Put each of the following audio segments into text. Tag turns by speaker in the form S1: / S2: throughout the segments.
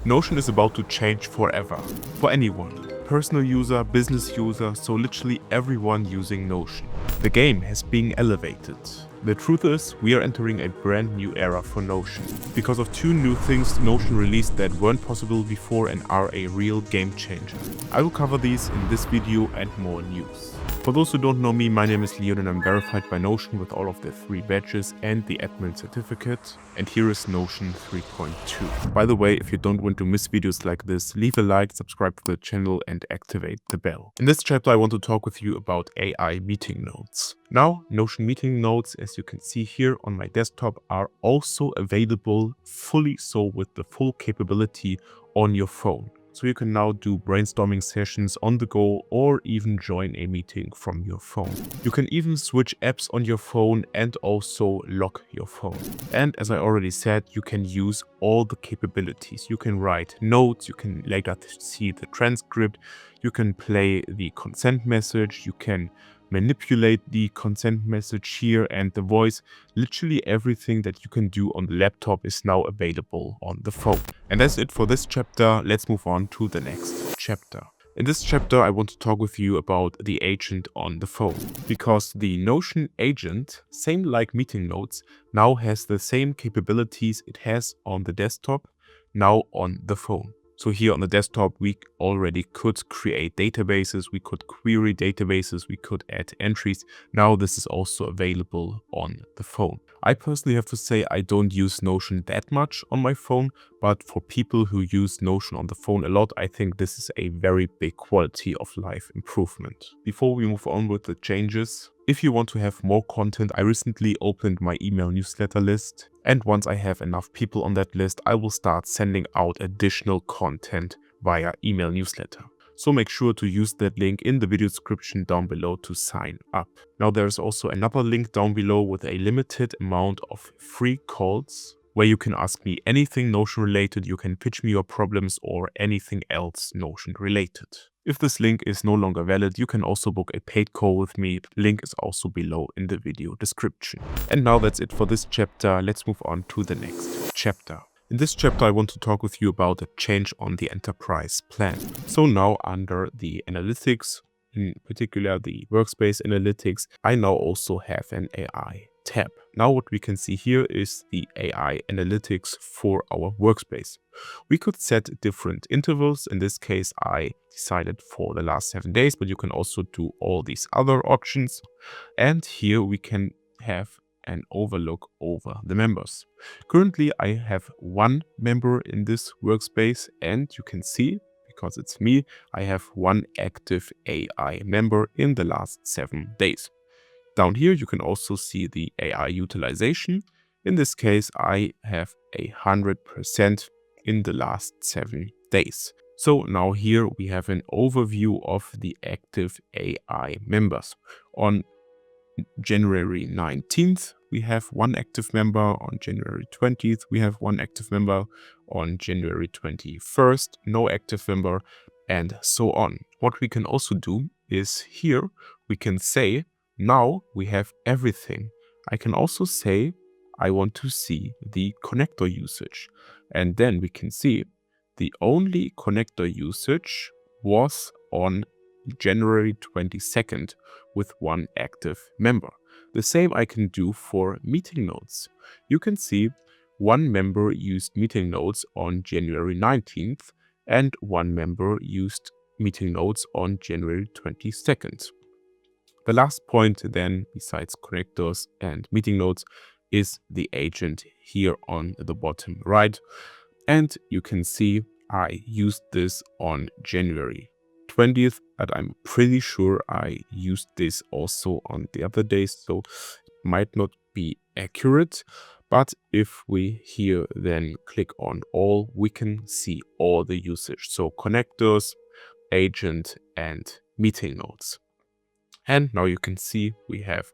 S1: Notion is about to change forever, for anyone. Personal user, business user, so literally everyone using Notion. The game has been elevated. The truth is, we are entering a brand new era for Notion. Because of two new things Notion released that weren't possible before and are a real game changer. I will cover these in this video and more news. For those who don't know me, my name is Leon and I'm verified by Notion with all of the 3 badges and the admin certificate. And here is Notion 3.2. By the way, if you don't want to miss videos like this, leave a like, subscribe to the channel and activate the bell. In this chapter I want to talk with you about AI meeting notes. Now, Notion meeting notes, as you can see here on my desktop, are also available fully, so with the full capability on your phone. So you can now do brainstorming sessions on the go or even join a meeting from your phone. You can even switch apps on your phone and also lock your phone. And as I already said, you can use all the capabilities. You can write notes, you can later see the transcript, you can play the consent message, you can manipulate the consent message here, and the voice. Literally everything that you can do on the laptop is now available on the phone. And that's it for this chapter. Let's move on to the next chapter. In this chapter, I want to talk with you about the agent on the phone, because the Notion agent, same like meeting notes, now has the same capabilities it has on the desktop, now on the phone. So here on the desktop, we already could create databases, we could query databases, we could add entries. Now this is also available on the phone. I personally have to say I don't use Notion that much on my phone, but for people who use Notion on the phone a lot, I think this is a very big quality of life improvement. Before we move on with the changes, if you want to have more content, I recently opened my email newsletter list. And once I have enough people on that list, I will start sending out additional content via email newsletter. So make sure to use that link in the video description down below to sign up. Now there's also another link down below with a limited amount of free calls where you can ask me anything Notion related, you can pitch me your problems or anything else Notion related. If this link is no longer valid, you can also book a paid call with me. Link is also below in the video description. And now that's it for this chapter. Let's move on to the next chapter. In this chapter, I want to talk with you about a change on the enterprise plan. So now under the analytics, in particular the workspace analytics, I now also have an AI tab. Now what we can see here is the AI analytics for our workspace. We could set different intervals. In this case, I decided for the last 7 days, but you can also do all these other options. And here we can have an overlook over the members. Currently, I have 1 member in this workspace, and you can see, because it's me, I have 1 active AI member in the last 7 days. Down here, you can also see the AI utilization. In this case, I have 100% in the last 7 days. So now here we have an overview of the active AI members. On January 19th, we have 1 active member. On January 20th, we have 1 active member. On January 21st, no active member, and so on. What we can also do is here we can say, now we have everything. I can also say I want to see the connector usage. And then we can see the only connector usage was on January 22nd with 1 active member. The same I can do for meeting notes. You can see 1 member used meeting notes on January 19th and 1 member used meeting notes on January 22nd. The last point then, besides connectors and meeting notes, is the agent here on the bottom right. And you can see I used this on January 20th, but I'm pretty sure I used this also on the other days, so it might not be accurate. But if we here then click on all, we can see all the usage. So connectors, agent, and meeting notes. And now you can see we have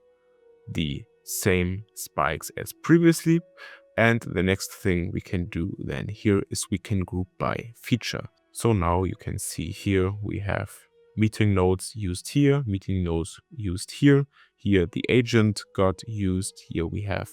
S1: the same spikes as previously. And the next thing we can do then here is we can group by feature. So now you can see here we have meeting notes used here, meeting notes used here. Here the agent got used. Here we have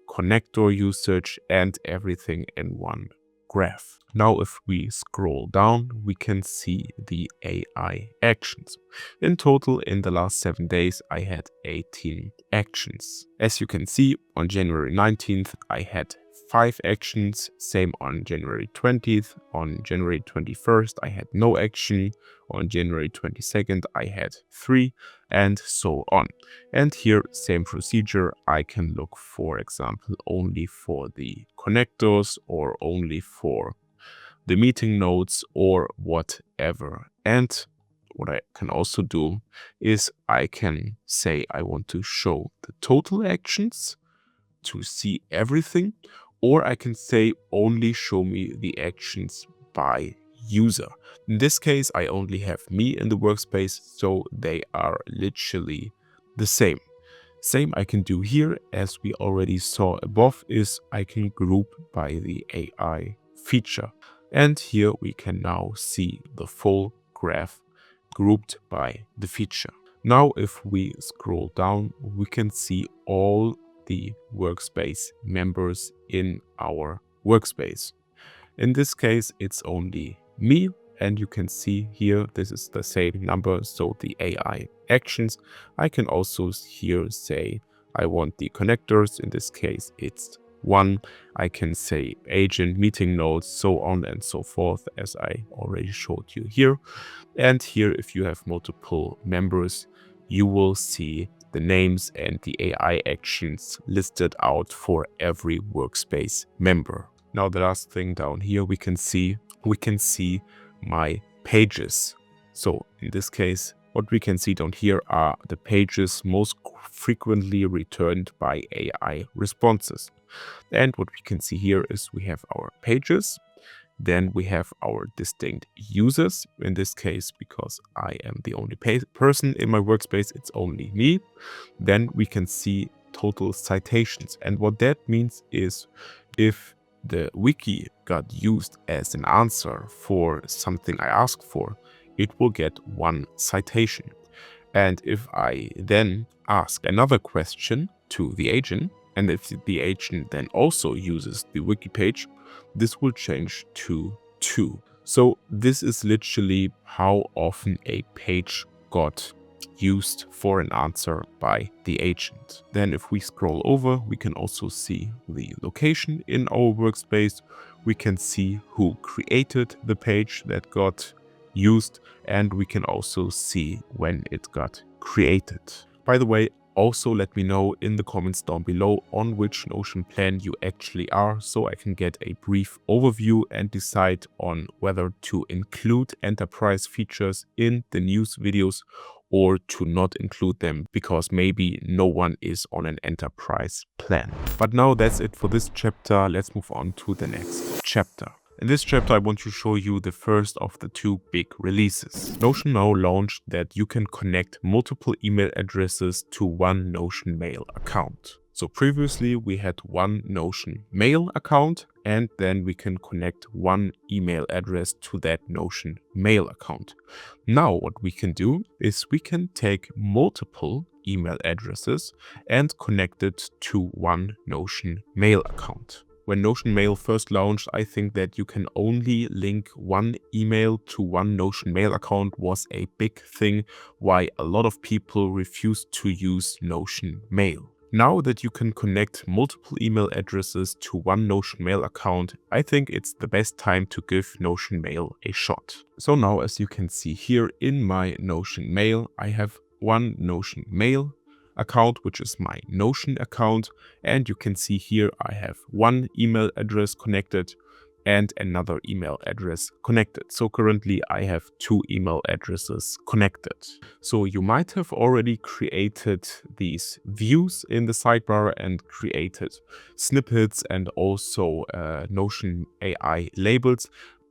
S1: connector usage and everything in 1 graph. Now if we scroll down, we can see the AI actions. In total, in the last 7 days, I had 18 actions. As you can see, on January 19th, I had 5 actions, same on January 20th, on January 21st I had no action, on January 22nd I had 3, and so on. And here, same procedure, I can look, for example, only for the connectors or only for the meeting notes or whatever. And what I can also do is I can say I want to show the total actions to see everything, or I can say only show me the actions by user. In this case, I only have me in the workspace, so they are literally the same. Same I can do here, as we already saw above, is I can group by the AI feature. And here we can now see the full graph grouped by the feature. Now if we scroll down, we can see all the workspace members in our workspace. In this case, it's only me, and you can see here, this is the same number, so the AI actions. I can also here say I want the connectors, in this case it's 1. I can say agent, meeting notes, so on and so forth, as I already showed you here. And here, if you have multiple members, you will see the names and the AI actions listed out for every workspace member. Now the last thing down here we can see my pages. So in this case, what we can see down here are the pages most frequently returned by AI responses. And what we can see here is we have our pages. Then we have our distinct users. In this case, because I am the only person in my workspace, it's only me. Then we can see total citations. And what that means is if the wiki got used as an answer for something I asked for, it will get 1 citation. And if I then ask another question to the agent, and if the agent then also uses the wiki page, this will change to 2. So this is literally how often a page got used for an answer by the agent. Then if we scroll over, we can also see the location in our workspace. We can see who created the page that got used, and we can also see when it got created. By the way, also let me know in the comments down below on which Notion plan you actually are, so I can get a brief overview and decide on whether to include enterprise features in the news videos or to not include them, because maybe no one is on an enterprise plan. But now that's it for this chapter. Let's move on to the next chapter. In this chapter, I want to show you the first of the 2 big releases. Notion now launched that you can connect multiple email addresses to one Notion Mail account. So previously we had one Notion Mail account, and then we can connect one email address to that Notion Mail account. Now what we can do is we can take multiple email addresses and connect it to one Notion Mail account. When Notion Mail first launched, I think that you can only link one email to one Notion Mail account was a big thing, why a lot of people refused to use Notion Mail. Now that you can connect multiple email addresses to one Notion Mail account, I think it's the best time to give Notion Mail a shot. So now, as you can see here in my Notion Mail, I have one Notion Mail account, which is my Notion account, and you can see here I have one email address connected and another email address connected. So currently I have 2 email addresses connected. So you might have already created these views in the sidebar and created snippets and also Notion AI labels.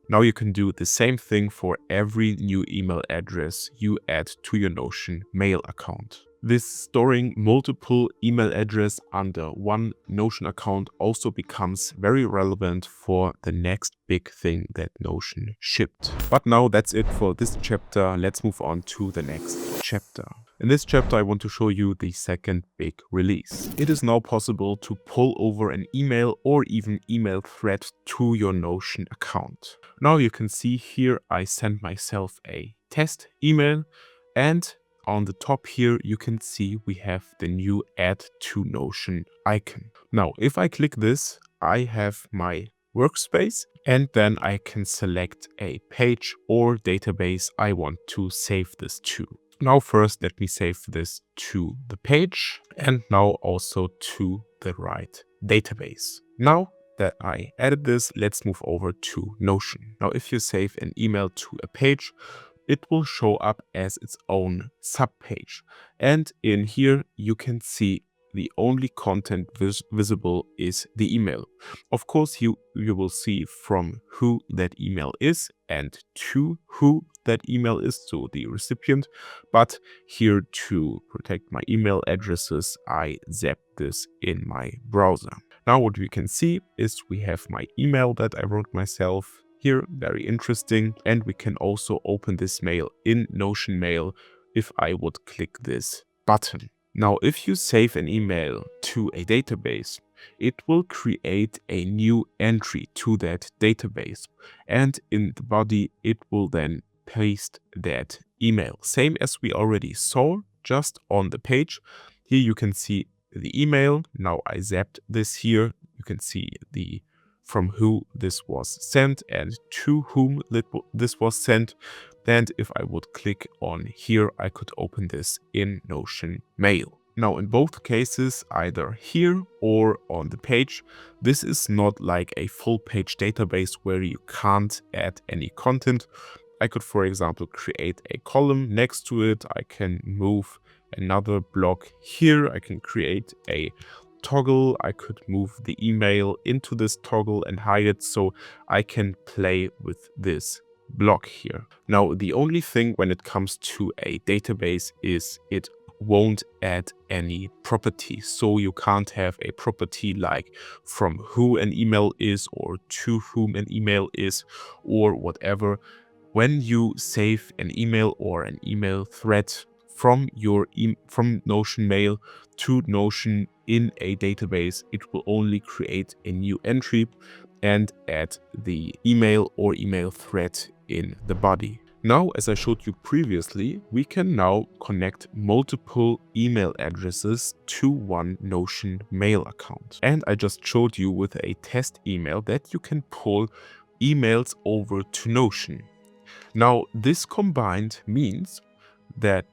S1: Now you can do the same thing for every new email address you add to your Notion Mail account. This storing multiple email address under one Notion account also becomes very relevant for the next big thing that Notion shipped. But now that's it for this chapter. Let's move on to the next chapter. In this chapter, I want to show you the second big release. It is now possible to pull over an email or even email thread to your Notion account. Now you can see here I sent myself a test email, and on the top here you can see we have the new Add to Notion icon. Now if I click this, I have my workspace, and then I can select a page or database I want to save this to. Now first let me save this to the page, and now also to the right database. Now that I added this, let's move over to Notion. Now if you save an email to a page, it will show up as its own subpage. And in here you can see the only content visible is the email. Of course, you will see from who that email is and to who that email is, so the recipient. But here, to protect my email addresses, I zap this in my browser. Now what we can see is we have my email that I wrote myself here, very interesting. And we can also open this mail in Notion Mail if I would click this button. Now, if you save an email to a database, it will create a new entry to that database. And in the body, it will then paste that email. Same as we already saw just on the page. Here you can see the email. Now I zapped this here. You can see the from who this was sent and to whom this was sent. And if I would click on here, I could open this in Notion Mail. Now in both cases, either here or on the page, this is not like a full page database where you can't add any content. I could, for example, create a column next to it. I can move another block here. I can create a toggle. I could move the email into this toggle and hide it, so I can play with this block here. Now, the only thing when it comes to a database is it won't add any property. So you can't have a property like from who an email is or to whom an email is or whatever. When you save an email or an email thread from from Notion Mail to Notion in a database, it will only create a new entry and add the email or email thread in the body. Now, as I showed you previously, we can now connect multiple email addresses to one Notion Mail account. And I just showed you with a test email that you can pull emails over to Notion. Now, this combined means that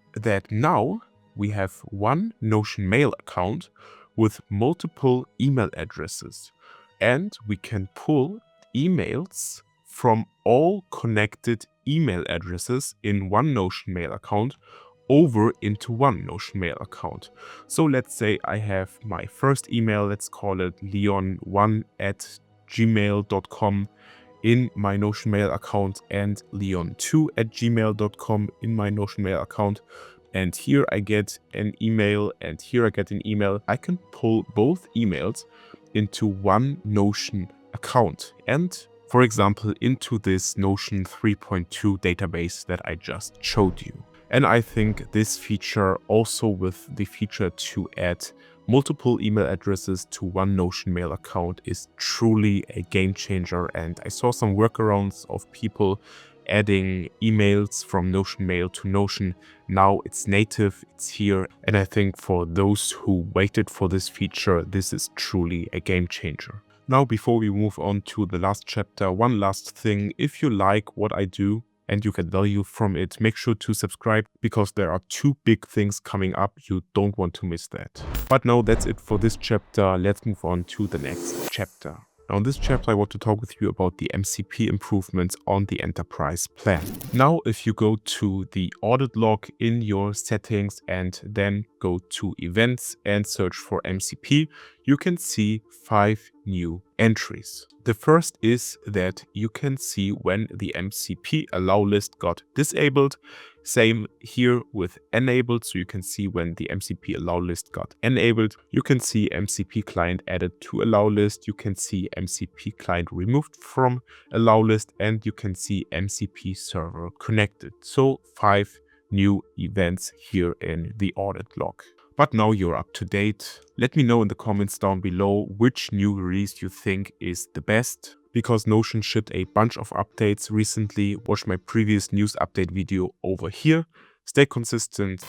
S1: now we have one Notion Mail account with multiple email addresses, and we can pull emails from all connected email addresses in one Notion Mail account over into one Notion Mail account. So let's say I have my first email, let's call it leon1@gmail.com in my Notion Mail account and leon2@gmail.com in my Notion Mail account. And here I get an email and here I get an email. I can pull both emails into one Notion account and, for example, into this Notion 3.2 database that I just showed you. And I think this feature, also with the feature to add multiple email addresses to one Notion Mail account, is truly a game changer. And I saw some workarounds of people adding emails from Notion Mail to Notion. Now it's native, it's here. And I think for those who waited for this feature, this is truly a game changer. Now, before we move on to the last chapter, one last thing. If you like what I do and you get value from it, make sure to subscribe, because there are two big things coming up. You don't want to miss that. But now that's it for this chapter. Let's move on to the next chapter. Now in this chapter, I want to talk with you about the MCP improvements on the enterprise plan. Now, if you go to the audit log in your settings and then go to events and search for MCP, you can see 5 new entries. The first is that you can see when the MCP allow list got disabled. Same here with enabled, so you can see when the MCP allow list got enabled. You can see MCP client added to allow list. You can see MCP client removed from allow list, and you can see MCP server connected. So 5 new events here in the audit log. But now you're up to date. Let me know in the comments down below which new release you think is the best. Because Notion shipped a bunch of updates recently, watch my previous news update video over here. Stay consistent.